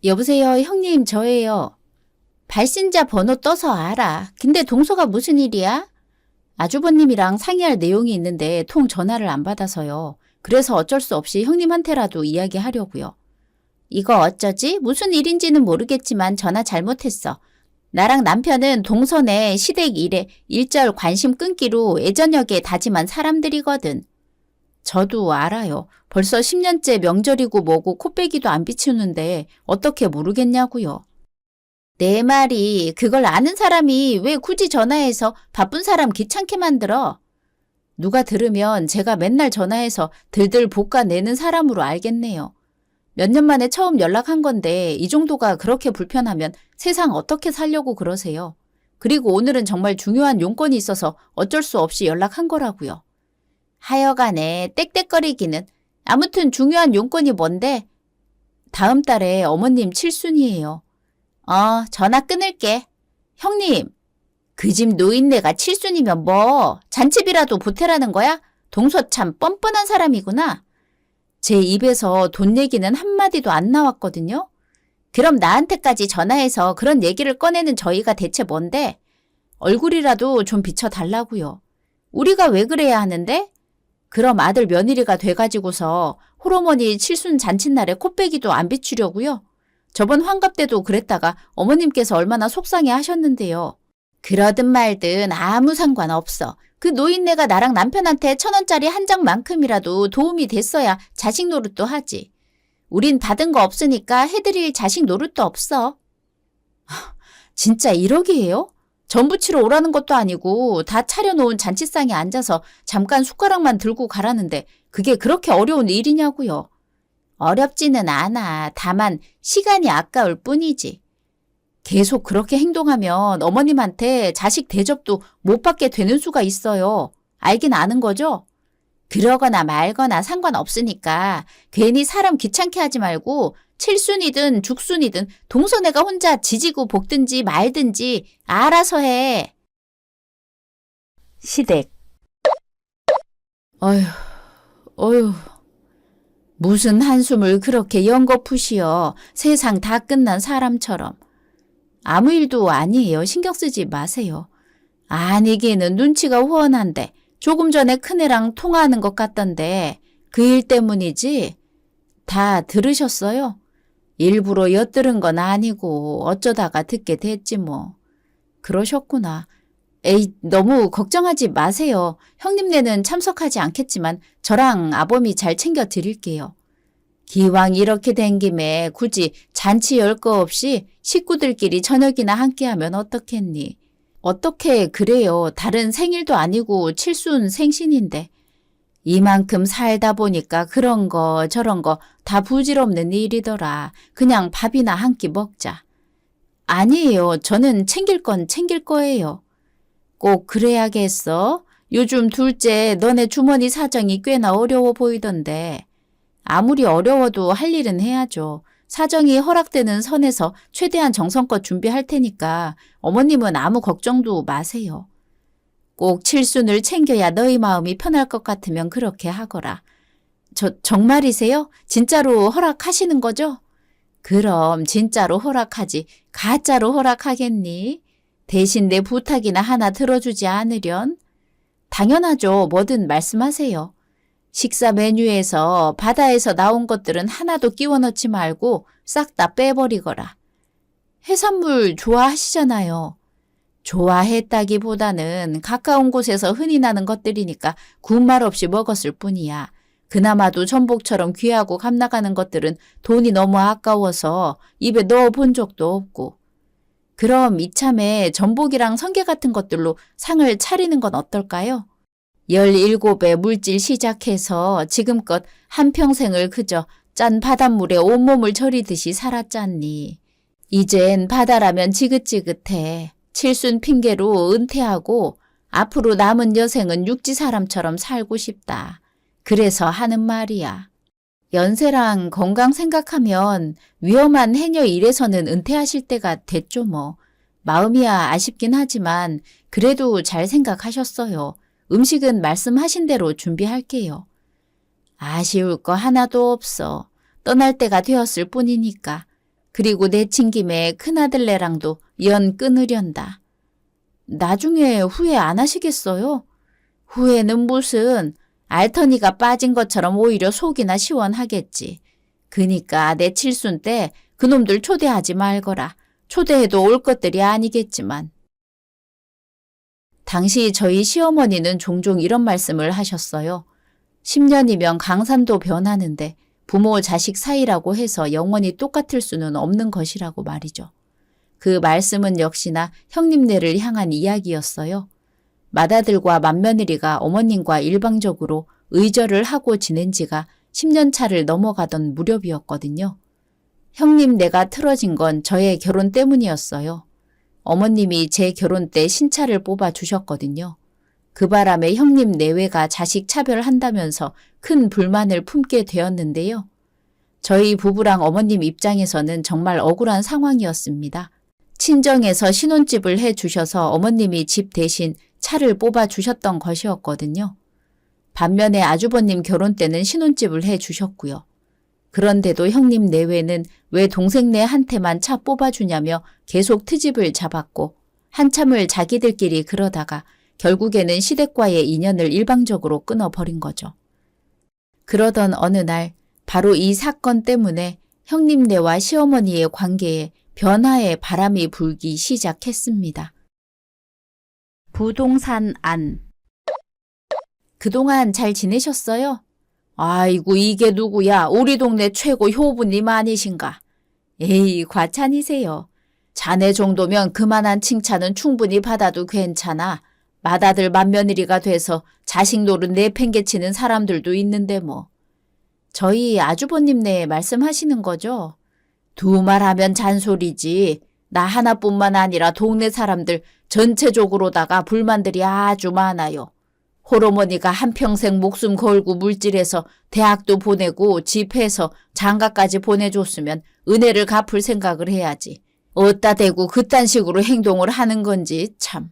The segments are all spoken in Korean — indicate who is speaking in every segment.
Speaker 1: 여보세요, 형님, 저예요. 발신자 번호 떠서 알아. 근데 동서가 무슨 일이야? 아주버님이랑 상의할 내용이 있는데 통 전화를 안 받아서요. 그래서 어쩔 수 없이 형님한테라도 이야기하려고요. 이거 어쩌지? 무슨 일인지는 모르겠지만 전화 잘못했어. 나랑 남편은 동선에 시댁 일에 일절 관심 끊기로 예전역에 다짐한 사람들이거든. 저도 알아요. 벌써 10년째 명절이고 뭐고 코빼기도 안 비추는데 어떻게 모르겠냐고요. 내 말이 그걸 아는 사람이 왜 굳이 전화해서 바쁜 사람 귀찮게 만들어? 누가 들으면 제가 맨날 전화해서 들들 볶아내는 사람으로 알겠네요. 몇 년 만에 처음 연락한 건데 이 정도가 그렇게 불편하면 세상 어떻게 살려고 그러세요? 그리고 오늘은 정말 중요한 용건이 있어서 어쩔 수 없이 연락한 거라고요. 하여간에 땡땡거리기는. 아무튼 중요한 용건이 뭔데? 다음 달에 어머님 칠순이에요. 전화 끊을게. 형님, 그 집 노인네가 칠순이면 뭐 잔치비라도 보태라는 거야? 동서 참 뻔뻔한 사람이구나. 제 입에서 돈 얘기는 한마디도 안 나왔거든요. 그럼 나한테까지 전화해서 그런 얘기를 꺼내는 저희가 대체 뭔데? 얼굴이라도 좀 비춰달라고요. 우리가 왜 그래야 하는데? 그럼 아들 며느리가 돼가지고서 홀어머니 칠순 잔칫날에 코빼기도 안 비추려고요? 저번 환갑 때도 그랬다가 어머님께서 얼마나 속상해 하셨는데요. 그러든 말든 아무 상관없어. 그 노인네가 나랑 남편한테 1,000원짜리 한 장만큼이라도 도움이 됐어야 자식 노릇도 하지. 우린 받은 거 없으니까 해드릴 자식 노릇도 없어. 진짜 1억이에요? 전 부치러 오라는 것도 아니고 다 차려놓은 잔치상에 앉아서 잠깐 숟가락만 들고 가라는데 그게 그렇게 어려운 일이냐고요. 어렵지는 않아. 다만 시간이 아까울 뿐이지. 계속 그렇게 행동하면 어머님한테 자식 대접도 못 받게 되는 수가 있어요. 알긴 아는 거죠? 그러거나 말거나 상관없으니까 괜히 사람 귀찮게 하지 말고 칠순이든 죽순이든 동서네가 혼자 지지고 볶든지 말든지 알아서 해. 시댁. 어휴. 무슨 한숨을 그렇게 연거푸시어. 세상 다 끝난 사람처럼. 아무 일도 아니에요. 신경 쓰지 마세요. 아니기는 눈치가 훤한데 조금 전에 큰애랑 통화하는 것 같던데 그 일 때문이지? 다 들으셨어요? 일부러 엿들은 건 아니고 어쩌다가 듣게 됐지 뭐. 그러셨구나. 에이, 너무 걱정하지 마세요. 형님네는 참석하지 않겠지만 저랑 아범이 잘 챙겨 드릴게요. 기왕 이렇게 된 김에 굳이 잔치 열 거 없이 식구들끼리 저녁이나 함께하면 어떻겠니? 어떻게 그래요. 다른 생일도 아니고 칠순 생신인데. 이만큼 살다 보니까 그런 거 저런 거 다 부질없는 일이더라. 그냥 밥이나 한 끼 먹자. 아니에요. 저는 챙길 건 챙길 거예요. 꼭 그래야겠어? 요즘 둘째 너네 주머니 사정이 꽤나 어려워 보이던데. 아무리 어려워도 할 일은 해야죠. 사정이 허락되는 선에서 최대한 정성껏 준비할 테니까 어머님은 아무 걱정도 마세요. 꼭 칠순을 챙겨야 너희 마음이 편할 것 같으면 그렇게 하거라. 정말이세요? 진짜로 허락하시는 거죠? 그럼 진짜로 허락하지 가짜로 허락하겠니? 대신 내 부탁이나 하나 들어주지 않으련? 당연하죠. 뭐든 말씀하세요. 식사 메뉴에서 바다에서 나온 것들은 하나도 끼워 넣지 말고 싹 다 빼버리거라. 해산물 좋아하시잖아요. 좋아했다기보다는 가까운 곳에서 흔히 나는 것들이니까 군말 없이 먹었을 뿐이야. 그나마도 전복처럼 귀하고 값나가는 것들은 돈이 너무 아까워서 입에 넣어본 적도 없고. 그럼 이참에 전복이랑 성게 같은 것들로 상을 차리는 건 어떨까요? 17의 물질 시작해서 지금껏 한평생을 그저 짠 바닷물에 온몸을 절이듯이 살았잖니. 이젠 바다라면 지긋지긋해. 칠순 핑계로 은퇴하고 앞으로 남은 여생은 육지 사람처럼 살고 싶다. 그래서 하는 말이야. 연세랑 건강 생각하면 위험한 해녀 일에서는 은퇴하실 때가 됐죠 뭐. 마음이야 아쉽긴 하지만 그래도 잘 생각하셨어요. 음식은 말씀하신 대로 준비할게요. 아쉬울 거 하나도 없어. 떠날 때가 되었을 뿐이니까. 그리고 내친 김에 큰아들네랑도 연 끊으련다. 나중에 후회 안 하시겠어요? 후회는 무슨, 알터니가 빠진 것처럼 오히려 속이나 시원하겠지. 그니까 내 칠순 때 그놈들 초대하지 말거라. 초대해도 올 것들이 아니겠지만. 당시 저희 시어머니는 종종 이런 말씀을 하셨어요. 10년이면 강산도 변하는데 부모 자식 사이라고 해서 영원히 똑같을 수는 없는 것이라고 말이죠. 그 말씀은 역시나 형님네를 향한 이야기였어요. 맏아들과 맏며느리가 어머님과 일방적으로 의절을 하고 지낸 지가 10년 차를 넘어가던 무렵이었거든요. 형님네가 틀어진 건 저의 결혼 때문이었어요. 어머님이 제 결혼 때 신차를 뽑아 주셨거든요. 그 바람에 형님 내외가 자식 차별한다면서 큰 불만을 품게 되었는데요. 저희 부부랑 어머님 입장에서는 정말 억울한 상황이었습니다. 친정에서 신혼집을 해주셔서 어머님이 집 대신 차를 뽑아주셨던 것이었거든요. 반면에 아주버님 결혼 때는 신혼집을 해주셨고요. 그런데도 형님 내외는 왜 동생네한테만 차 뽑아주냐며 계속 트집을 잡았고 한참을 자기들끼리 그러다가 결국에는 시댁과의 인연을 일방적으로 끊어버린 거죠. 그러던 어느 날 바로 이 사건 때문에 형님네와 시어머니의 관계에 변화의 바람이 불기 시작했습니다. 부동산 안. 그동안 잘 지내셨어요? 아이고 이게 누구야? 우리 동네 최고 효부님 아니신가? 에이 과찬이세요. 자네 정도면 그만한 칭찬은 충분히 받아도 괜찮아. 맏아들 맏며느리가 돼서 자식 노릇 내팽개치는 사람들도 있는데 뭐. 저희 아주버님네 말씀하시는 거죠? 두 말하면 잔소리지. 나 하나뿐만 아니라 동네 사람들 전체적으로다가 불만들이 아주 많아요. 홀어머니가 한평생 목숨 걸고 물질해서 대학도 보내고 집해서 장가까지 보내줬으면 은혜를 갚을 생각을 해야지. 어따 대고 그딴 식으로 행동을 하는 건지 참.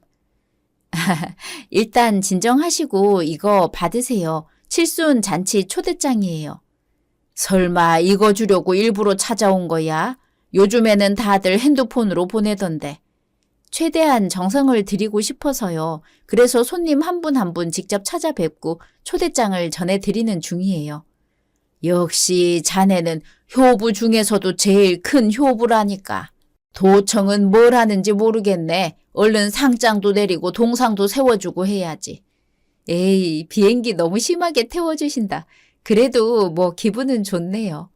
Speaker 1: 일단 진정하시고 이거 받으세요. 칠순 잔치 초대장이에요. 설마 이거 주려고 일부러 찾아온 거야? 요즘에는 다들 핸드폰으로 보내던데. 최대한 정성을 드리고 싶어서요. 그래서 손님 한 분 한 분 직접 찾아뵙고 초대장을 전해드리는 중이에요. 역시 자네는 효부 중에서도 제일 큰 효부라니까. 도청은 뭘 하는지 모르겠네. 얼른 상장도 내리고 동상도 세워주고 해야지. 에이, 비행기 너무 심하게 태워주신다. 그래도 뭐 기분은 좋네요.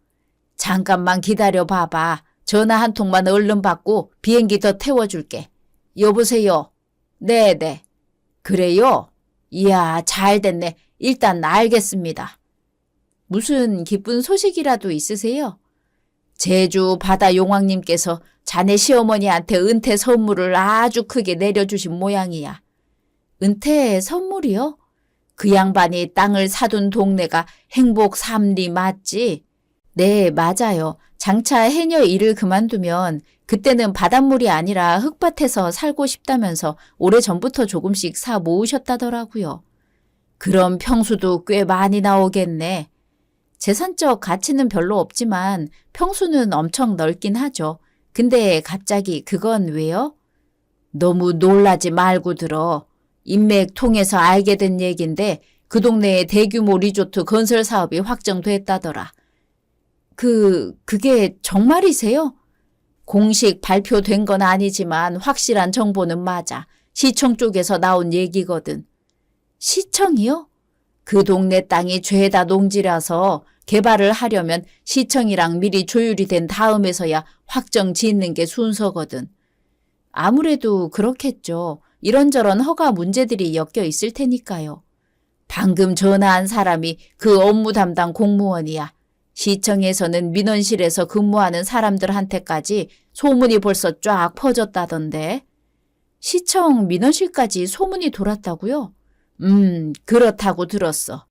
Speaker 1: 잠깐만 기다려 봐봐. 전화 한 통만 얼른 받고 비행기 더 태워줄게. 여보세요? 네네. 그래요? 이야, 잘 됐네. 일단 알겠습니다. 무슨 기쁜 소식이라도 있으세요? 제주 바다 용왕님께서 자네 시어머니한테 은퇴 선물을 아주 크게 내려주신 모양이야. 은퇴 선물이요? 그 양반이 땅을 사둔 동네가 행복 3리 맞지? 네, 맞아요. 장차 해녀 일을 그만두면 그때는 바닷물이 아니라 흙밭에서 살고 싶다면서 오래전부터 조금씩 사 모으셨다더라고요. 그럼 평수도 꽤 많이 나오겠네. 재산적 가치는 별로 없지만 평수는 엄청 넓긴 하죠. 근데 갑자기 그건 왜요? 너무 놀라지 말고 들어. 인맥 통해서 알게 된 얘긴데 그 동네에 대규모 리조트 건설 사업이 확정됐다더라. 그게 정말이세요? 공식 발표된 건 아니지만 확실한 정보는 맞아. 시청 쪽에서 나온 얘기거든. 시청이요? 그 동네 땅이 죄다 농지라서 개발을 하려면 시청이랑 미리 조율이 된 다음에서야 확정 짓는 게 순서거든. 아무래도 그렇겠죠. 이런저런 허가 문제들이 엮여 있을 테니까요. 방금 전화한 사람이 그 업무 담당 공무원이야. 시청에서는 민원실에서 근무하는 사람들한테까지 소문이 벌써 쫙 퍼졌다던데. 시청 민원실까지 소문이 돌았다고요? 그렇다고 들었어.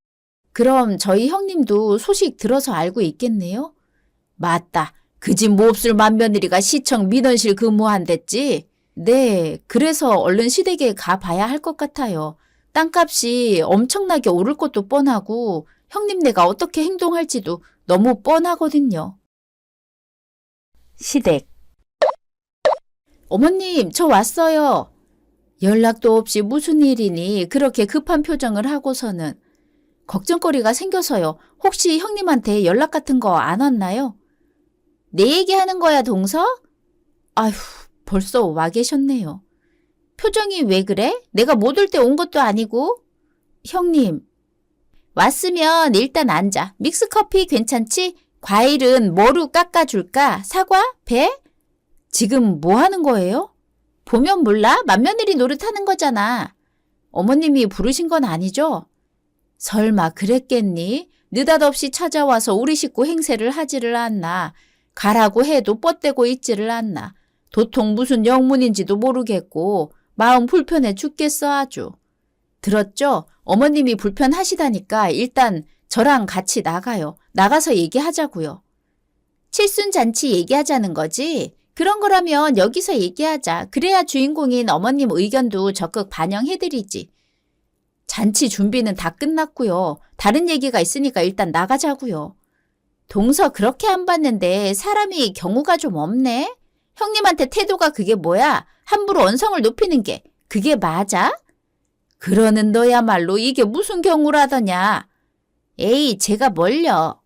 Speaker 1: 그럼 저희 형님도 소식 들어서 알고 있겠네요? 맞다. 그 집 몹쓸 맏며느리가 시청 민원실 근무한댔지? 네, 그래서 얼른 시댁에 가봐야 할 것 같아요. 땅값이 엄청나게 오를 것도 뻔하고 형님네가 어떻게 행동할지도 너무 뻔하거든요. 시댁. 어머님, 저 왔어요. 연락도 없이 무슨 일이니 그렇게 급한 표정을 하고서는. 걱정거리가 생겨서요. 혹시 형님한테 연락 같은 거 안 왔나요? 내 얘기하는 거야, 동서? 아휴, 벌써 와 계셨네요. 표정이 왜 그래? 내가 못 올 때 온 것도 아니고. 형님, 왔으면 일단 앉아. 믹스커피 괜찮지? 과일은 뭐로 깎아줄까? 사과? 배? 지금 뭐 하는 거예요? 보면 몰라? 맏며느리 노릇하는 거잖아. 어머님이 부르신 건 아니죠? 설마 그랬겠니? 느닷없이 찾아와서 우리 식구 행세를 하지를 않나. 가라고 해도 뻗대고 있지를 않나. 도통 무슨 영문인지도 모르겠고 마음 불편해 죽겠어 아주. 들었죠? 어머님이 불편하시다니까 일단 저랑 같이 나가요. 나가서 얘기하자고요. 칠순잔치 얘기하자는 거지? 그런 거라면 여기서 얘기하자. 그래야 주인공인 어머님 의견도 적극 반영해드리지. 잔치 준비는 다 끝났고요. 다른 얘기가 있으니까 일단 나가자고요. 동서 그렇게 안 봤는데 사람이 경우가 좀 없네? 형님한테 태도가 그게 뭐야? 함부로 언성을 높이는 게 그게 맞아? 그러는 너야말로 이게 무슨 경우라더냐. 에이, 제가 뭘요.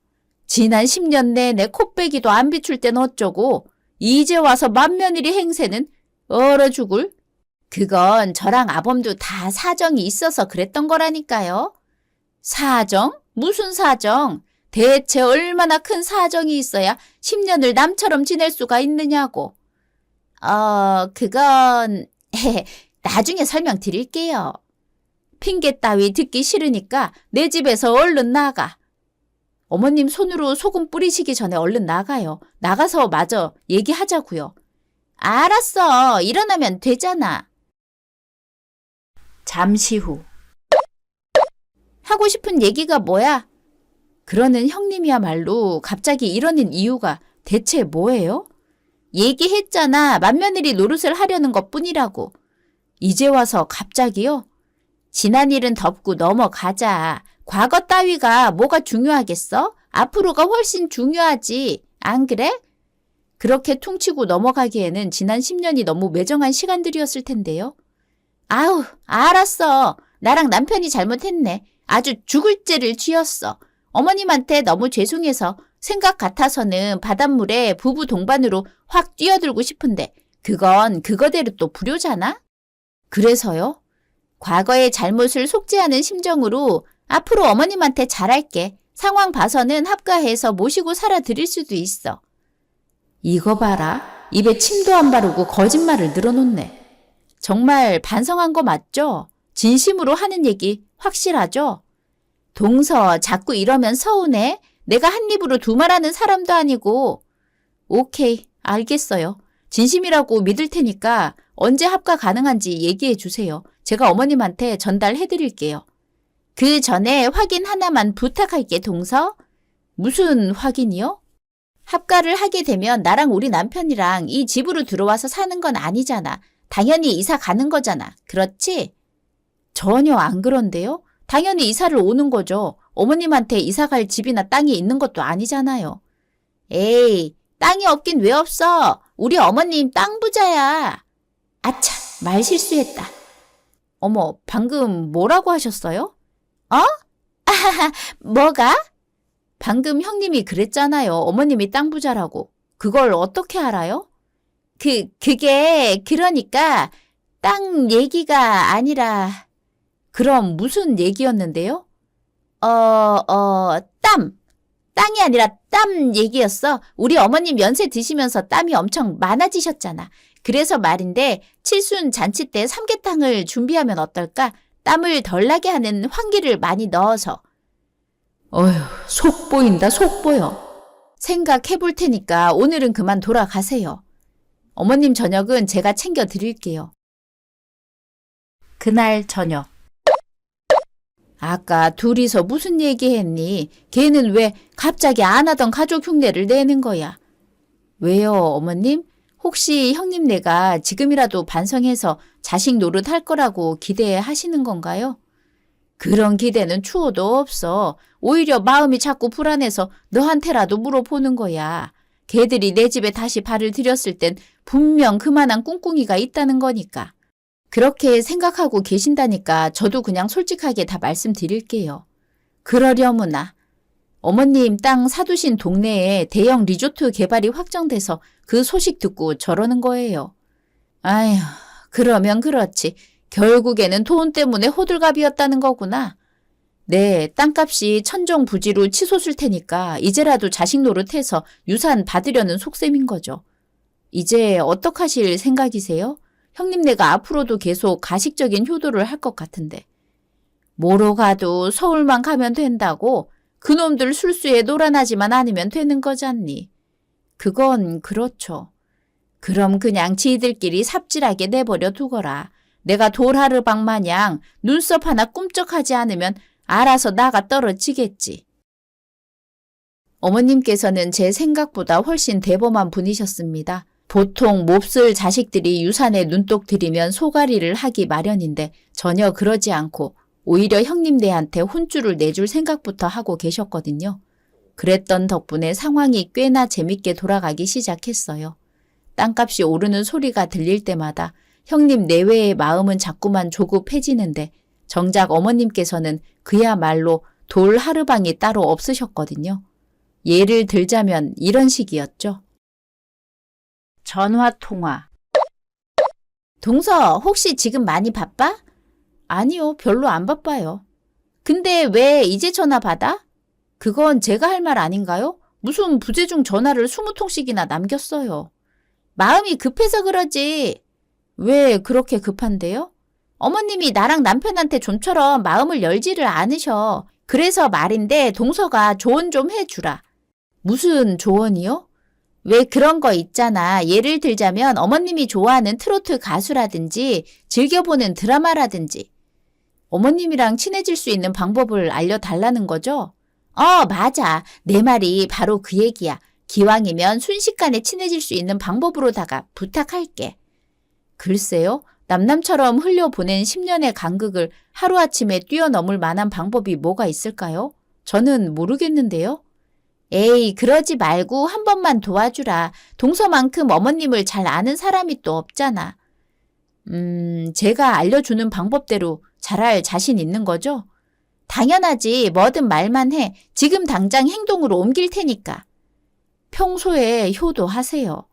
Speaker 1: 지난 10년 내내 콧배기도 안 비출 땐 어쩌고 이제 와서 맏며느리 행세는 얼어 죽을. 그건 저랑 아범도 다 사정이 있어서 그랬던 거라니까요. 사정? 무슨 사정? 대체 얼마나 큰 사정이 있어야 10년을 남처럼 지낼 수가 있느냐고. 그건 나중에 설명드릴게요. 핑계 따위 듣기 싫으니까 내 집에서 얼른 나가. 어머님 손으로 소금 뿌리시기 전에 얼른 나가요. 나가서 마저 얘기하자고요. 알았어. 일어나면 되잖아. 잠시 후. 하고 싶은 얘기가 뭐야? 그러는 형님이야말로 갑자기 이러는 이유가 대체 뭐예요? 얘기했잖아. 맏며느리 노릇을 하려는 것뿐이라고. 이제 와서 갑자기요? 지난 일은 덮고 넘어가자. 과거 따위가 뭐가 중요하겠어? 앞으로가 훨씬 중요하지. 안 그래? 그렇게 퉁치고 넘어가기에는 지난 10년이 너무 매정한 시간들이었을 텐데요. 아우, 알았어. 나랑 남편이 잘못했네. 아주 죽을 죄를 지었어. 어머님한테 너무 죄송해서 생각 같아서는 바닷물에 부부 동반으로 확 뛰어들고 싶은데 그건 그거대로 또 불효잖아? 그래서요? 과거의 잘못을 속죄하는 심정으로 앞으로 어머님한테 잘할게. 상황 봐서는 합가해서 모시고 살아드릴 수도 있어. 이거 봐라. 입에 침도 안 바르고 거짓말을 늘어놓네. 정말 반성한 거 맞죠? 진심으로 하는 얘기 확실하죠? 동서 자꾸 이러면 서운해. 내가 한 입으로 두 말하는 사람도 아니고. 오케이, 알겠어요. 진심이라고 믿을 테니까 언제 합가 가능한지 얘기해 주세요. 제가 어머님한테 전달해 드릴게요. 그 전에 확인 하나만 부탁할게, 동서. 무슨 확인이요? 합가를 하게 되면 나랑 우리 남편이랑 이 집으로 들어와서 사는 건 아니잖아. 당연히 이사 가는 거잖아. 그렇지? 전혀 안 그런데요? 당연히 이사를 오는 거죠. 어머님한테 이사 갈 집이나 땅이 있는 것도 아니잖아요. 에이, 땅이 없긴 왜 없어? 우리 어머님 땅 부자야. 아차, 말 실수했다. 어머, 방금 뭐라고 하셨어요? 아하하, 뭐가? 방금 형님이 그랬잖아요. 어머님이 땅 부자라고. 그걸 어떻게 알아요? 그게 그러니까 땅 얘기가 아니라 그럼 무슨 얘기였는데요? 땅이 아니라 땀 얘기였어. 우리 어머님 연세 드시면서 땀이 엄청 많아지셨잖아. 그래서 말인데 칠순 잔치 때 삼계탕을 준비하면 어떨까? 땀을 덜 나게 하는 환기를 많이 넣어서. 어휴, 속 보인다, 속 보여. 생각해 볼 테니까 오늘은 그만 돌아가세요. 어머님 저녁은 제가 챙겨 드릴게요. 그날 저녁. 아까 둘이서 무슨 얘기했니? 걔는 왜 갑자기 안 하던 가족 흉내를 내는 거야? 왜요, 어머님? 혹시 형님네가 지금이라도 반성해서 자식 노릇할 거라고 기대하시는 건가요? 그런 기대는 추호도 없어. 오히려 마음이 자꾸 불안해서 너한테라도 물어보는 거야. 걔들이 내 집에 다시 발을 들였을 땐 분명 그만한 꿍꿍이가 있다는 거니까. 그렇게 생각하고 계신다니까 저도 그냥 솔직하게 다 말씀드릴게요. 그러려무나. 어머님 땅 사두신 동네에 대형 리조트 개발이 확정돼서 그 소식 듣고 저러는 거예요. 아휴, 그러면 그렇지. 결국에는 돈 때문에 호들갑이었다는 거구나. 네, 땅값이 천정부지로 치솟을 테니까 이제라도 자식 노릇해서 유산 받으려는 속셈인 거죠. 이제 어떡하실 생각이세요? 형님네가 앞으로도 계속 가식적인 효도를 할 것 같은데. 뭐로 가도 서울만 가면 된다고? 그놈들 술수에 놀아나지만 않으면 되는 거잖니. 그건 그렇죠. 그럼 그냥 지들끼리 삽질하게 내버려 두거라. 내가 돌하르방 마냥 눈썹 하나 꿈쩍하지 않으면 알아서 나가 떨어지겠지. 어머님께서는 제 생각보다 훨씬 대범한 분이셨습니다. 보통 몹쓸 자식들이 유산에 눈독 들이면 소가리를 하기 마련인데 전혀 그러지 않고 오히려 형님네한테 혼쭐을 내줄 생각부터 하고 계셨거든요. 그랬던 덕분에 상황이 꽤나 재밌게 돌아가기 시작했어요. 땅값이 오르는 소리가 들릴 때마다 형님 내외의 마음은 자꾸만 조급해지는데 정작 어머님께서는 그야말로 돌 하르방이 따로 없으셨거든요. 예를 들자면 이런 식이었죠. 전화통화. 동서, 혹시 지금 많이 바빠? 아니요, 별로 안 바빠요. 근데 왜 이제 전화 받아? 그건 제가 할 말 아닌가요? 무슨 부재중 전화를 20통씩이나 남겼어요. 마음이 급해서 그러지. 왜 그렇게 급한데요? 어머님이 나랑 남편한테 좀처럼 마음을 열지를 않으셔. 그래서 말인데 동서가 조언 좀 해주라. 무슨 조언이요? 왜 그런 거 있잖아. 예를 들자면 어머님이 좋아하는 트로트 가수라든지 즐겨보는 드라마라든지. 어머님이랑 친해질 수 있는 방법을 알려달라는 거죠? 맞아. 내 말이 바로 그 얘기야. 기왕이면 순식간에 친해질 수 있는 방법으로다가 부탁할게. 글쎄요. 남남처럼 흘려보낸 10년의 간극을 하루아침에 뛰어넘을 만한 방법이 뭐가 있을까요? 저는 모르겠는데요. 에이, 그러지 말고 한 번만 도와주라. 동서만큼 어머님을 잘 아는 사람이 또 없잖아. 제가 알려주는 방법대로 잘할 자신 있는 거죠? 당연하지. 뭐든 말만 해. 지금 당장 행동으로 옮길 테니까. 평소에 효도하세요.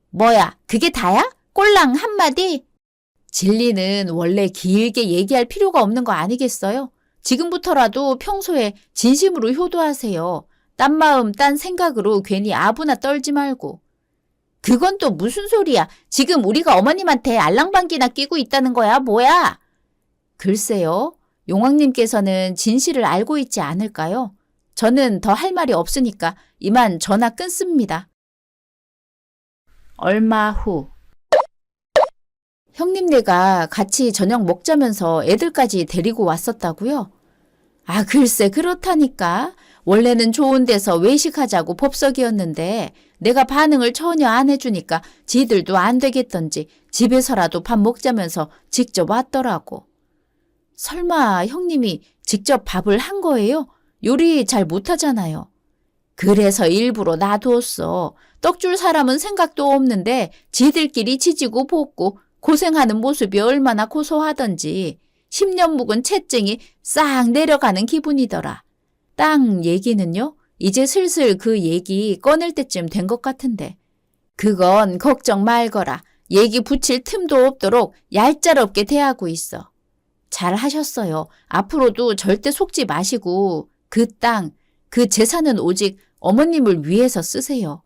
Speaker 1: 뭐야, 그게 다야? 꼴랑 한마디? 진리는 원래 길게 얘기할 필요가 없는 거 아니겠어요? 지금부터라도 평소에 진심으로 효도하세요. 딴 마음, 딴 생각으로 괜히 아부나 떨지 말고. 그건 또 무슨 소리야? 지금 우리가 어머님한테 알랑방귀나 끼고 있다는 거야? 뭐야? 글쎄요. 용왕님께서는 진실을 알고 있지 않을까요? 저는 더 할 말이 없으니까 이만 전화 끊습니다. 얼마 후. 형님네가 같이 저녁 먹자면서 애들까지 데리고 왔었다고요? 아, 글쎄 그렇다니까. 원래는 좋은 데서 외식하자고 법석이었는데 내가 반응을 전혀 안 해주니까 지들도 안 되겠던지 집에서라도 밥 먹자면서 직접 왔더라고. 설마 형님이 직접 밥을 한 거예요? 요리 잘 못하잖아요. 그래서 일부러 놔두었어. 떡 줄 사람은 생각도 없는데 지들끼리 지지고 볶고 고생하는 모습이 얼마나 고소하던지 10년 묵은 채증이 싹 내려가는 기분이더라. 땅 얘기는요? 이제 슬슬 그 얘기 꺼낼 때쯤 된 것 같은데. 그건 걱정 말거라. 얘기 붙일 틈도 없도록 얄짤없게 대하고 있어. 잘 하셨어요. 앞으로도 절대 속지 마시고 그 땅, 그 재산은 오직 어머님을 위해서 쓰세요.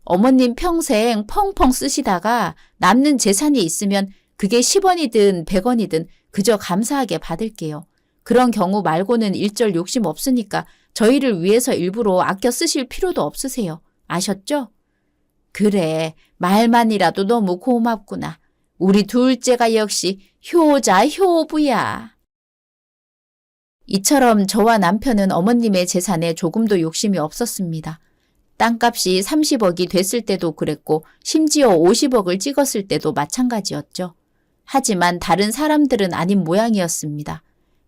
Speaker 1: 어머님 평생 펑펑 쓰시다가 남는 재산이 있으면 그게 10원이든 100원이든 그저 감사하게 받을게요. 그런 경우 말고는 일절 욕심 없으니까 저희를 위해서 일부러 아껴 쓰실 필요도 없으세요. 아셨죠? 그래, 말만이라도 너무 고맙구나. 우리 둘째가 역시 효자 효부야. 이처럼 저와 남편은 어머님의 재산에 조금도 욕심이 없었습니다. 땅값이 30억이 됐을 때도 그랬고 심지어 50억을 찍었을 때도 마찬가지였죠. 하지만 다른 사람들은 아닌 모양이었습니다.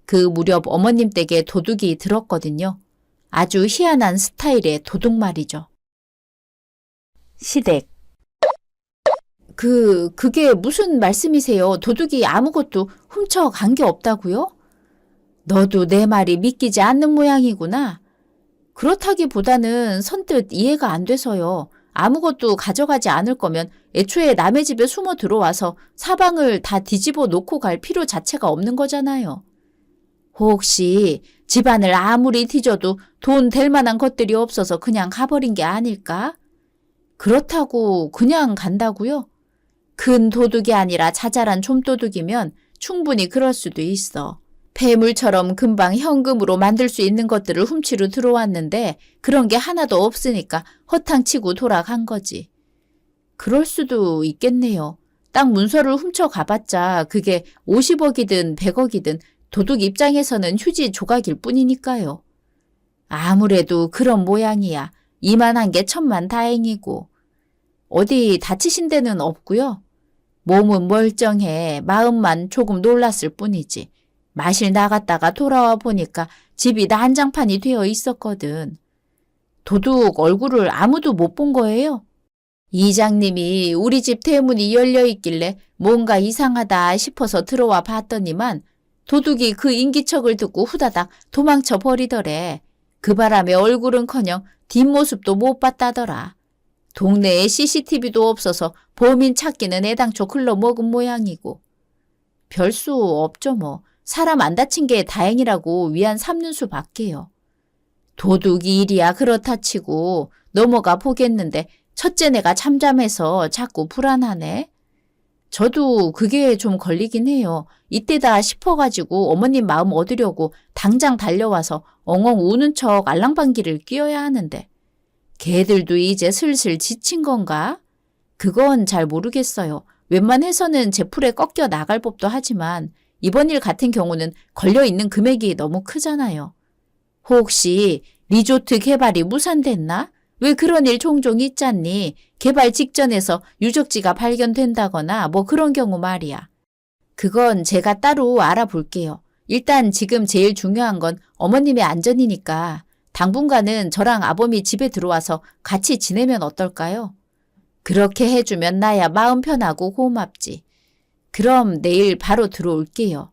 Speaker 1: 그 무렵 어머님 댁에 도둑이 들었거든요. 아주 희한한 스타일의 도둑 말이죠. 시댁. 그게 무슨 말씀이세요? 도둑이 아무것도 훔쳐간 게 없다고요? 너도 내 말이 믿기지 않는 모양이구나. 그렇다기보다는 선뜻 이해가 안 돼서요. 아무것도 가져가지 않을 거면 애초에 남의 집에 숨어 들어와서 사방을 다 뒤집어 놓고 갈 필요 자체가 없는 거잖아요. 혹시 집안을 아무리 뒤져도 돈 될 만한 것들이 없어서 그냥 가버린 게 아닐까? 그렇다고 그냥 간다고요? 큰 도둑이 아니라 자잘한 좀도둑이면 충분히 그럴 수도 있어. 폐물처럼 금방 현금으로 만들 수 있는 것들을 훔치러 들어왔는데 그런 게 하나도 없으니까 허탕치고 돌아간 거지. 그럴 수도 있겠네요. 땅 문서를 훔쳐가봤자 그게 50억이든 100억이든 도둑 입장에서는 휴지 조각일 뿐이니까요. 아무래도 그런 모양이야. 이만한 게 천만다행이고. 어디 다치신 데는 없고요. 몸은 멀쩡해. 마음만 조금 놀랐을 뿐이지. 마실 나갔다가 돌아와 보니까 집이 난장판이 되어 있었거든. 도둑 얼굴을 아무도 못 본 거예요? 이장님이 우리 집 대문이 열려 있길래 뭔가 이상하다 싶어서 들어와 봤더니만 도둑이 그 인기척을 듣고 후다닥 도망쳐 버리더래. 그 바람에 얼굴은커녕 뒷모습도 못 봤다더라. 동네에 CCTV도 없어서 범인 찾기는 애당초 글러먹은 모양이고. 별 수 없죠 뭐. 사람 안 다친 게 다행이라고 위안 삼는 수밖에요. 도둑이 일이야 그렇다 치고 넘어가 보겠는데 첫째 내가 잠잠해서 자꾸 불안하네. 저도 그게 좀 걸리긴 해요. 이때다 싶어가지고 어머님 마음 얻으려고 당장 달려와서 엉엉 우는 척 알랑방귀를 뀌어야 하는데 걔들도 이제 슬슬 지친 건가? 그건 잘 모르겠어요. 웬만해서는 제 풀에 꺾여 나갈 법도 하지만 이번 일 같은 경우는 걸려있는 금액이 너무 크잖아요. 혹시 리조트 개발이 무산됐나? 왜 그런 일 종종 있잖니? 개발 직전에서 유적지가 발견된다거나 뭐 그런 경우 말이야. 그건 제가 따로 알아볼게요. 일단 지금 제일 중요한 건 어머님의 안전이니까 당분간은 저랑 아범이 집에 들어와서 같이 지내면 어떨까요? 그렇게 해주면 나야 마음 편하고 고맙지. 그럼 내일 바로 들어올게요.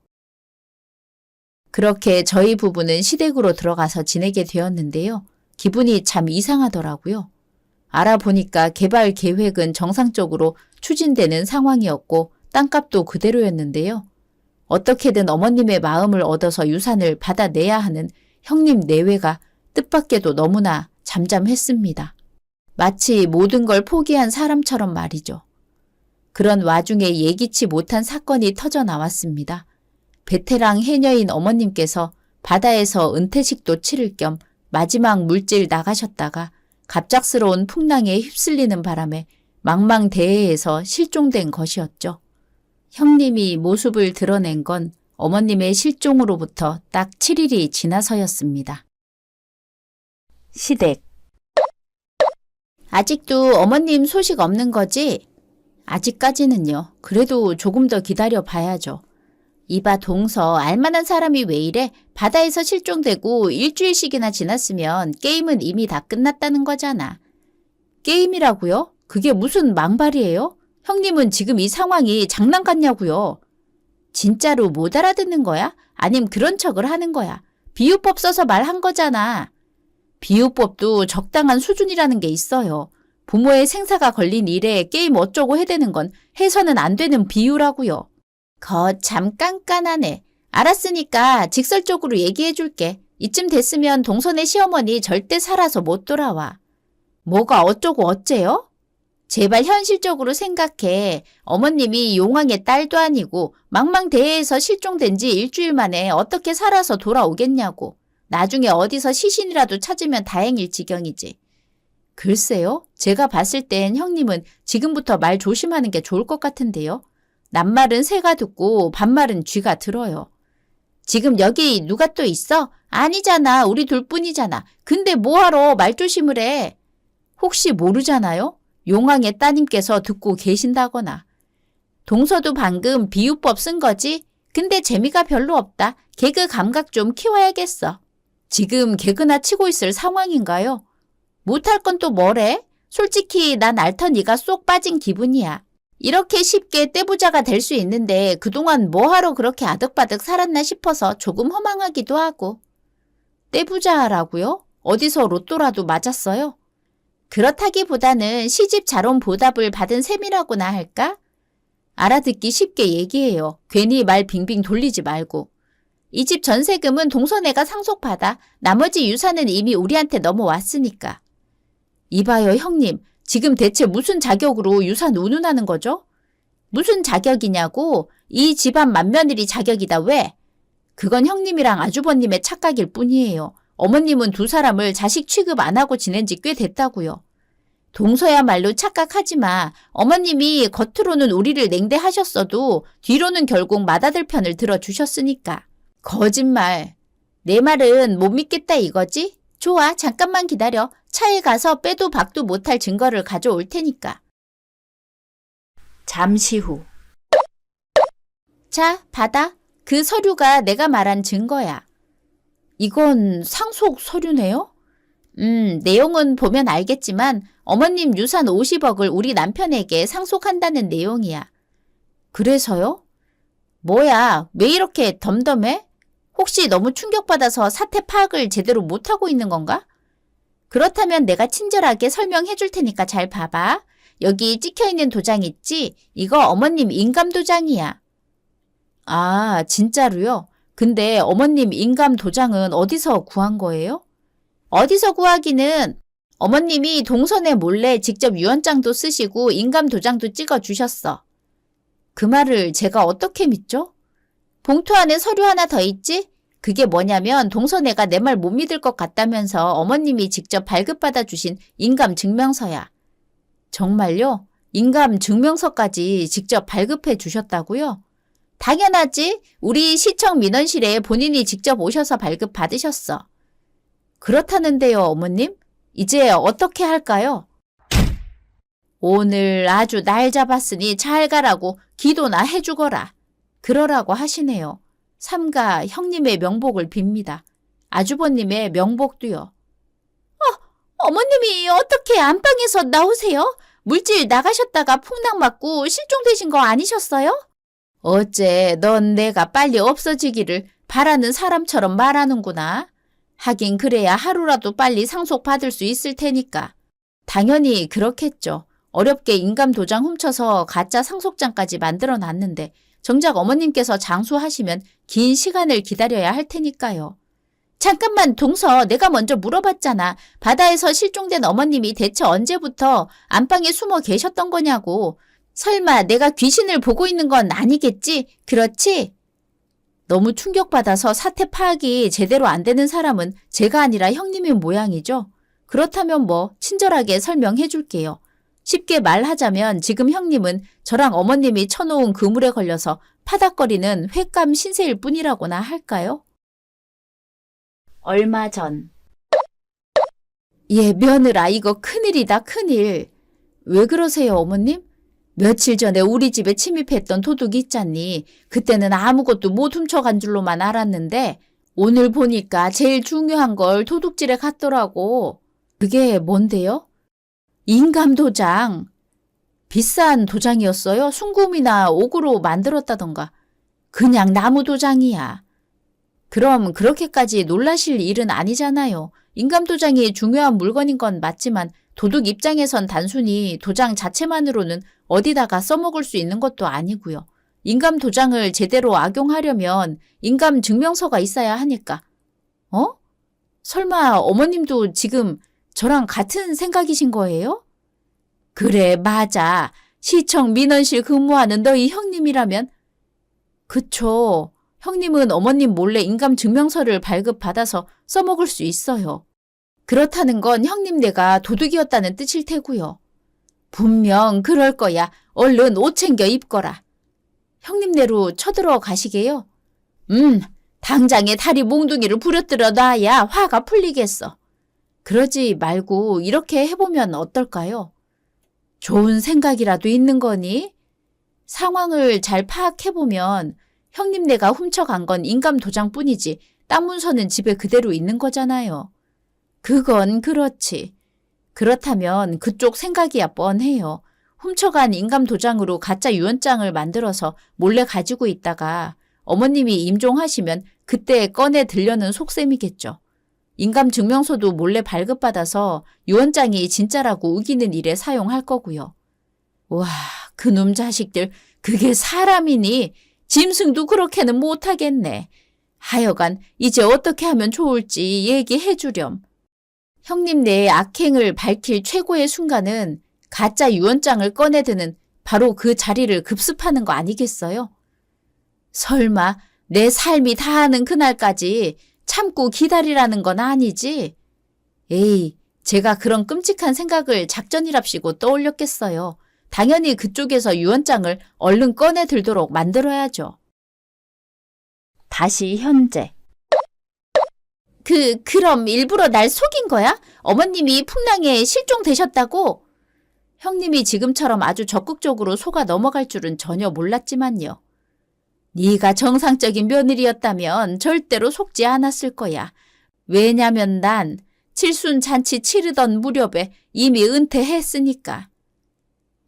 Speaker 1: 그렇게 저희 부부는 시댁으로 들어가서 지내게 되었는데요. 기분이 참 이상하더라고요. 알아보니까 개발 계획은 정상적으로 추진되는 상황이었고 땅값도 그대로였는데요. 어떻게든 어머님의 마음을 얻어서 유산을 받아내야 하는 형님 내외가 뜻밖에도 너무나 잠잠했습니다. 마치 모든 걸 포기한 사람처럼 말이죠. 그런 와중에 예기치 못한 사건이 터져 나왔습니다. 베테랑 해녀인 어머님께서 바다에서 은퇴식도 치를 겸 마지막 물질 나가셨다가 갑작스러운 풍랑에 휩쓸리는 바람에 망망대해에서 실종된 것이었죠. 형님이 모습을 드러낸 건 어머님의 실종으로부터 딱 7일이 지나서였습니다. 시댁. 아직도 어머님 소식 없는 거지? 아직까지는요. 그래도 조금 더 기다려 봐야죠. 이봐 동서, 알만한 사람이 왜 이래? 바다에서 실종되고 일주일씩이나 지났으면 게임은 이미 다 끝났다는 거잖아. 게임이라고요? 그게 무슨 망발이에요? 형님은 지금 이 상황이 장난 같냐고요? 진짜로 못 알아듣는 거야? 아님 그런 척을 하는 거야? 비유법 써서 말한 거잖아. 비유법도 적당한 수준이라는 게 있어요. 부모의 생사가 걸린 일에 게임 어쩌고 해대는 건 해서는 안 되는 비유라고요. 거참 깐깐하네. 알았으니까 직설적으로 얘기해줄게. 이쯤 됐으면 동선의 시어머니 절대 살아서 못 돌아와. 뭐가 어쩌고 어째요? 제발 현실적으로 생각해. 어머님이 용왕의 딸도 아니고 망망대해에서 실종된 지 일주일 만에 어떻게 살아서 돌아오겠냐고. 나중에 어디서 시신이라도 찾으면 다행일 지경이지. 글쎄요. 제가 봤을 땐 형님은 지금부터 말 조심하는 게 좋을 것 같은데요. 낱말은 새가 듣고 반말은 쥐가 들어요. 지금 여기 누가 또 있어? 아니잖아. 우리 둘뿐이잖아. 근데 뭐하러 말조심을 해? 혹시 모르잖아요? 용왕의 따님께서 듣고 계신다거나. 동서도 방금 비유법 쓴 거지? 근데 재미가 별로 없다. 개그 감각 좀 키워야겠어. 지금 개그나 치고 있을 상황인가요? 못할 건 또 뭐래? 솔직히 난 알터니가 쏙 빠진 기분이야. 이렇게 쉽게 떼부자가 될 수 있는데 그동안 뭐하러 그렇게 아득바득 살았나 싶어서 조금 허망하기도 하고. 떼부자라고요? 어디서 로또라도 맞았어요? 그렇다기보다는 시집 잘 온 보답을 받은 셈이라고나 할까? 알아듣기 쉽게 얘기해요. 괜히 말 빙빙 돌리지 말고. 이 집 전세금은 동서네가 상속받아 나머지 유산은 이미 우리한테 넘어왔으니까. 이봐요 형님, 지금 대체 무슨 자격으로 유산 운운하는 거죠? 무슨 자격이냐고? 이 집안 맏며느리 자격이다 왜? 그건 형님이랑 아주버님의 착각일 뿐이에요. 어머님은 두 사람을 자식 취급 안 하고 지낸 지 꽤 됐다고요. 동서야말로 착각하지 마. 어머님이 겉으로는 우리를 냉대하셨어도 뒤로는 결국 맏아들 편을 들어주셨으니까. 거짓말. 내 말은 못 믿겠다 이거지? 좋아, 잠깐만 기다려. 차에 가서 빼도 박도 못할 증거를 가져올 테니까. 잠시 후. 자, 받아. 그 서류가 내가 말한 증거야. 이건 상속 서류네요? 내용은 보면 알겠지만 어머님 유산 50억을 우리 남편에게 상속한다는 내용이야. 그래서요? 뭐야, 왜 이렇게 덤덤해? 혹시 너무 충격받아서 사태 파악을 제대로 못하고 있는 건가? 그렇다면 내가 친절하게 설명해 줄 테니까 잘 봐봐. 여기 찍혀있는 도장 있지? 이거 어머님 인감 도장이야. 아, 진짜로요? 근데 어머님 인감 도장은 어디서 구한 거예요? 어디서 구하기는 어머님이 동선에 몰래 직접 유언장도 쓰시고 인감 도장도 찍어 주셨어. 그 말을 제가 어떻게 믿죠? 봉투 안에 서류 하나 더 있지? 그게 뭐냐면 동서네가 내 말 못 믿을 것 같다면서 어머님이 직접 발급받아 주신 인감 증명서야. 정말요? 인감 증명서까지 직접 발급해 주셨다고요? 당연하지. 우리 시청 민원실에 본인이 직접 오셔서 발급받으셨어. 그렇다는데요, 어머님? 이제 어떻게 할까요? 오늘 아주 날 잡았으니 잘 가라고 기도나 해주거라. 그러라고 하시네요. 삼가 형님의 명복을 빕니다. 아주버님의 명복도요. 어머님이 어떻게 안방에서 나오세요? 물질 나가셨다가 풍랑 맞고 실종되신 거 아니셨어요? 어째 넌 내가 빨리 없어지기를 바라는 사람처럼 말하는구나. 하긴 그래야 하루라도 빨리 상속받을 수 있을 테니까. 당연히 그렇겠죠. 어렵게 인감 도장 훔쳐서 가짜 상속장까지 만들어 놨는데 정작 어머님께서 장수하시면 긴 시간을 기다려야 할 테니까요. 잠깐만 동서, 내가 먼저 물어봤잖아. 바다에서 실종된 어머님이 대체 언제부터 안방에 숨어 계셨던 거냐고. 설마 내가 귀신을 보고 있는 건 아니겠지? 그렇지? 너무 충격받아서 사태 파악이 제대로 안 되는 사람은 제가 아니라 형님인 모양이죠. 그렇다면 뭐 친절하게 설명해 줄게요. 쉽게 말하자면 지금 형님은 저랑 어머님이 쳐놓은 그물에 걸려서 파닥거리는 횟감 신세일 뿐이라고나 할까요? 얼마 전. 며느라, 이거 큰일이다, 큰일. 왜 그러세요, 어머님? 며칠 전에 우리 집에 침입했던 도둑이 있잖니. 그때는 아무것도 못 훔쳐간 줄로만 알았는데 오늘 보니까 제일 중요한 걸 도둑질에 갔더라고. 그게 뭔데요? 인감 도장. 비싼 도장이었어요? 순금이나 옥으로 만들었다던가. 그냥 나무 도장이야. 그럼 그렇게까지 놀라실 일은 아니잖아요. 인감 도장이 중요한 물건인 건 맞지만 도둑 입장에선 단순히 도장 자체만으로는 어디다가 써먹을 수 있는 것도 아니고요. 인감 도장을 제대로 악용하려면 인감 증명서가 있어야 하니까. 설마 어머님도 지금 저랑 같은 생각이신 거예요? 그래, 맞아. 시청 민원실 근무하는 너희 형님이라면? 그쵸. 형님은 어머님 몰래 인감 증명서를 발급받아서 써먹을 수 있어요. 그렇다는 건 형님네가 도둑이었다는 뜻일 테고요. 분명 그럴 거야. 얼른 옷 챙겨 입거라. 형님네로 쳐들어 가시게요? 당장에 다리 몽둥이를 부러뜨려 놔야 화가 풀리겠어. 그러지 말고 이렇게 해보면 어떨까요? 좋은 생각이라도 있는 거니? 상황을 잘 파악해보면 형님네가 훔쳐간 건 인감 도장뿐이지 땅 문서는 집에 그대로 있는 거잖아요. 그건 그렇지. 그렇다면 그쪽 생각이야 뻔해요. 훔쳐간 인감도장으로 가짜 유언장을 만들어서 몰래 가지고 있다가 어머님이 임종하시면 그때 꺼내 들려는 속셈이겠죠. 인감증명서도 몰래 발급받아서 유언장이 진짜라고 우기는 일에 사용할 거고요. 와, 그놈 자식들 그게 사람이니? 짐승도 그렇게는 못하겠네. 하여간 이제 어떻게 하면 좋을지 얘기해 주렴. 형님 내의 악행을 밝힐 최고의 순간은 가짜 유언장을 꺼내드는 바로 그 자리를 급습하는 거 아니겠어요? 설마 내 삶이 다하는 그날까지 참고 기다리라는 건 아니지? 에이, 제가 그런 끔찍한 생각을 작전이랍시고 떠올렸겠어요. 당연히 그쪽에서 유언장을 얼른 꺼내 들도록 만들어야죠. 다시 현재. 그럼 일부러 날 속인 거야? 어머님이 풍랑에 실종되셨다고? 형님이 지금처럼 아주 적극적으로 속아 넘어갈 줄은 전혀 몰랐지만요. 네가 정상적인 며느리였다면 절대로 속지 않았을 거야. 왜냐면 난 칠순잔치 치르던 무렵에 이미 은퇴했으니까.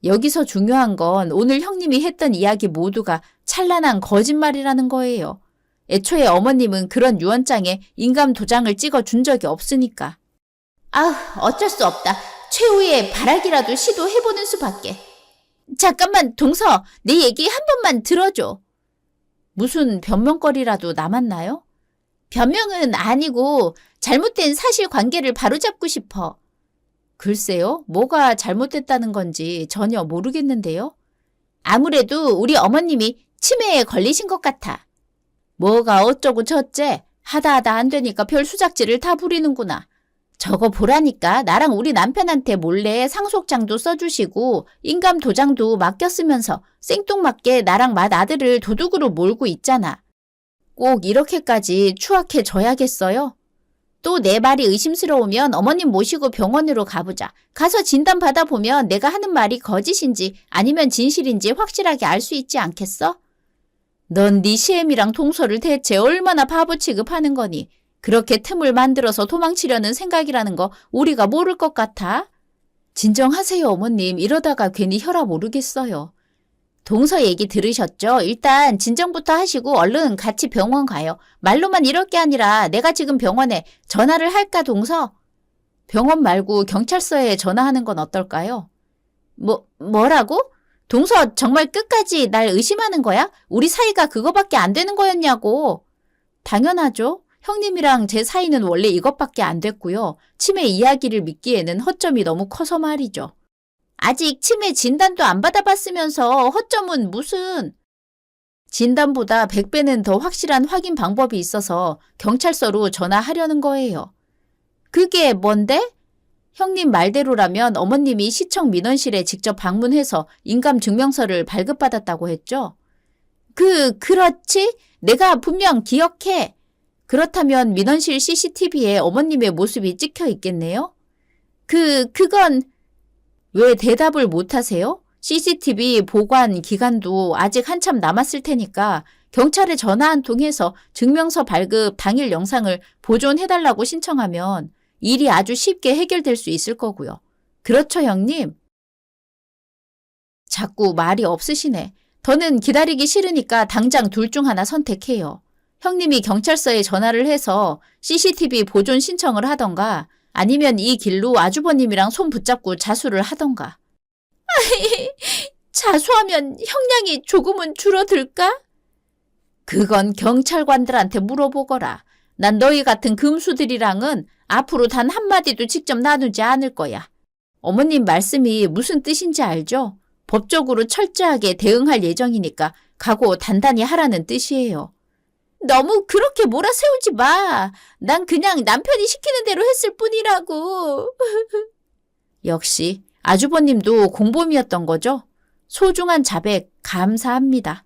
Speaker 1: 여기서 중요한 건 오늘 형님이 했던 이야기 모두가 찬란한 거짓말이라는 거예요. 애초에 어머님은 그런 유언장에 인감도장을 찍어준 적이 없으니까. 어쩔 수 없다. 최후의 발악이라도 시도해보는 수밖에. 잠깐만, 동서, 내 얘기 한 번만 들어줘. 무슨 변명거리라도 남았나요? 변명은 아니고 잘못된 사실관계를 바로잡고 싶어. 글쎄요, 뭐가 잘못됐다는 건지 전혀 모르겠는데요. 아무래도 우리 어머님이 치매에 걸리신 것 같아. 뭐가 어쩌고 저쩌 하다 안 되니까 별 수작질을 다 부리는구나. 저거 보라니까 나랑 우리 남편한테 몰래 상속장도 써주시고 인감도장도 맡겼으면서 생뚱맞게 나랑 맏아들을 도둑으로 몰고 있잖아. 꼭 이렇게까지 추악해져야겠어요? 또 내 말이 의심스러우면 어머님 모시고 병원으로 가보자. 가서 진단 받아보면 내가 하는 말이 거짓인지 아니면 진실인지 확실하게 알 수 있지 않겠어? 넌 네 시엠이랑 동서를 대체 얼마나 바보 취급하는 거니? 그렇게 틈을 만들어서 도망치려는 생각이라는 거 우리가 모를 것 같아? 진정하세요, 어머님. 이러다가 괜히 혈압 오르겠어요. 동서 얘기 들으셨죠? 일단 진정부터 하시고 얼른 같이 병원 가요. 말로만 이럴 게 아니라 내가 지금 병원에 전화를 할까, 동서? 병원 말고 경찰서에 전화하는 건 어떨까요? 뭐라고? 동서 정말 끝까지 날 의심하는 거야? 우리 사이가 그거밖에 안 되는 거였냐고. 당연하죠. 형님이랑 제 사이는 원래 이것밖에 안 됐고요. 치매 이야기를 믿기에는 허점이 너무 커서 말이죠. 아직 치매 진단도 안 받아봤으면서 허점은 무슨. 진단보다 100배는 더 확실한 확인 방법이 있어서 경찰서로 전화하려는 거예요. 그게 뭔데? 형님 말대로라면 어머님이 시청 민원실에 직접 방문해서 인감증명서를 발급받았다고 했죠? 그렇지? 내가 분명 기억해. 그렇다면 민원실 CCTV에 어머님의 모습이 찍혀 있겠네요? 그건 왜 대답을 못하세요? CCTV 보관 기간도 아직 한참 남았을 테니까 경찰에 전화 한 통 해서 증명서 발급 당일 영상을 보존해달라고 신청하면 일이 아주 쉽게 해결될 수 있을 거고요. 그렇죠, 형님? 자꾸 말이 없으시네. 더는 기다리기 싫으니까 당장 둘 중 하나 선택해요. 형님이 경찰서에 전화를 해서 CCTV 보존 신청을 하던가 아니면 이 길로 아주버님이랑 손 붙잡고 자수를 하던가. 자수하면 형량이 조금은 줄어들까? 그건 경찰관들한테 물어보거라. 난 너희 같은 금수들이랑은 앞으로 단 한마디도 직접 나누지 않을 거야. 어머님 말씀이 무슨 뜻인지 알죠? 법적으로 철저하게 대응할 예정이니까 각오 단단히 하라는 뜻이에요. 너무 그렇게 몰아세우지 마. 난 그냥 남편이 시키는 대로 했을 뿐이라고. 역시 아주버님도 공범이었던 거죠? 소중한 자백 감사합니다.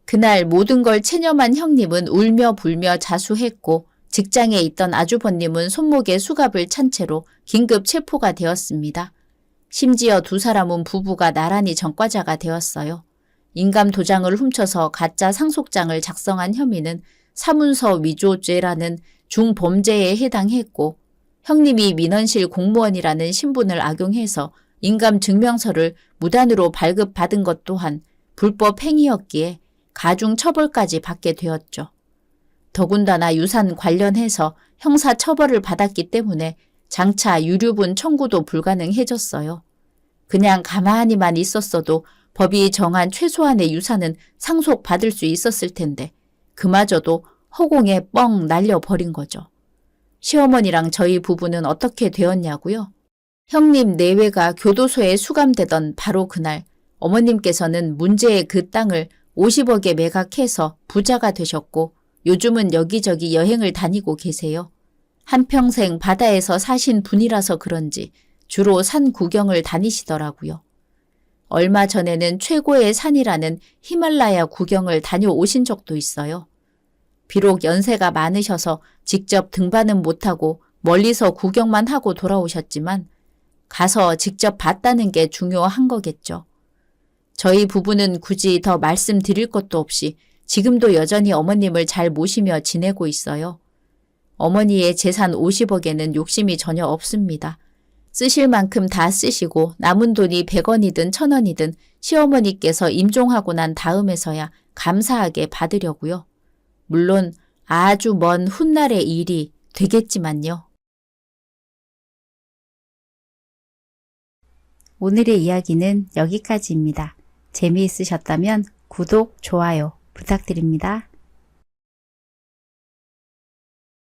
Speaker 1: 그날 모든 걸 체념한 형님은 울며 불며 자수했고 직장에 있던 아주버님은 손목에 수갑을 찬 채로 긴급 체포가 되었습니다. 심지어 두 사람은 부부가 나란히 전과자가 되었어요. 인감도장을 훔쳐서 가짜 상속장을 작성한 혐의는 사문서 위조죄라는 중범죄에 해당했고 형님이 민원실 공무원이라는 신분을 악용해서 인감증명서를 무단으로 발급받은 것 또한 불법 행위였기에 가중 처벌까지 받게 되었죠. 더군다나 유산 관련해서 형사 처벌을 받았기 때문에 장차 유류분 청구도 불가능해졌어요. 그냥 가만히만 있었어도 법이 정한 최소한의 유산은 상속받을 수 있었을 텐데 그마저도 허공에 뻥 날려버린 거죠. 시어머니랑 저희 부부는 어떻게 되었냐고요? 형님 내외가 교도소에 수감되던 바로 그날 어머님께서는 문제의 그 땅을 50억에 매각해서 부자가 되셨고 요즘은 여기저기 여행을 다니고 계세요. 한평생 바다에서 사신 분이라서 그런지 주로 산 구경을 다니시더라고요. 얼마 전에는 최고의 산이라는 히말라야 구경을 다녀오신 적도 있어요. 비록 연세가 많으셔서 직접 등반은 못하고 멀리서 구경만 하고 돌아오셨지만 가서 직접 봤다는 게 중요한 거겠죠. 저희 부부는 굳이 더 말씀드릴 것도 없이 지금도 여전히 어머님을 잘 모시며 지내고 있어요. 어머니의 재산 50억에는 욕심이 전혀 없습니다. 쓰실 만큼 다 쓰시고 남은 돈이 100원이든 1000원이든 시어머니께서 임종하고 난 다음에서야 감사하게 받으려고요. 물론 아주 먼 훗날의 일이 되겠지만요. 오늘의 이야기는 여기까지입니다. 재미있으셨다면 구독, 좋아요 부탁드립니다.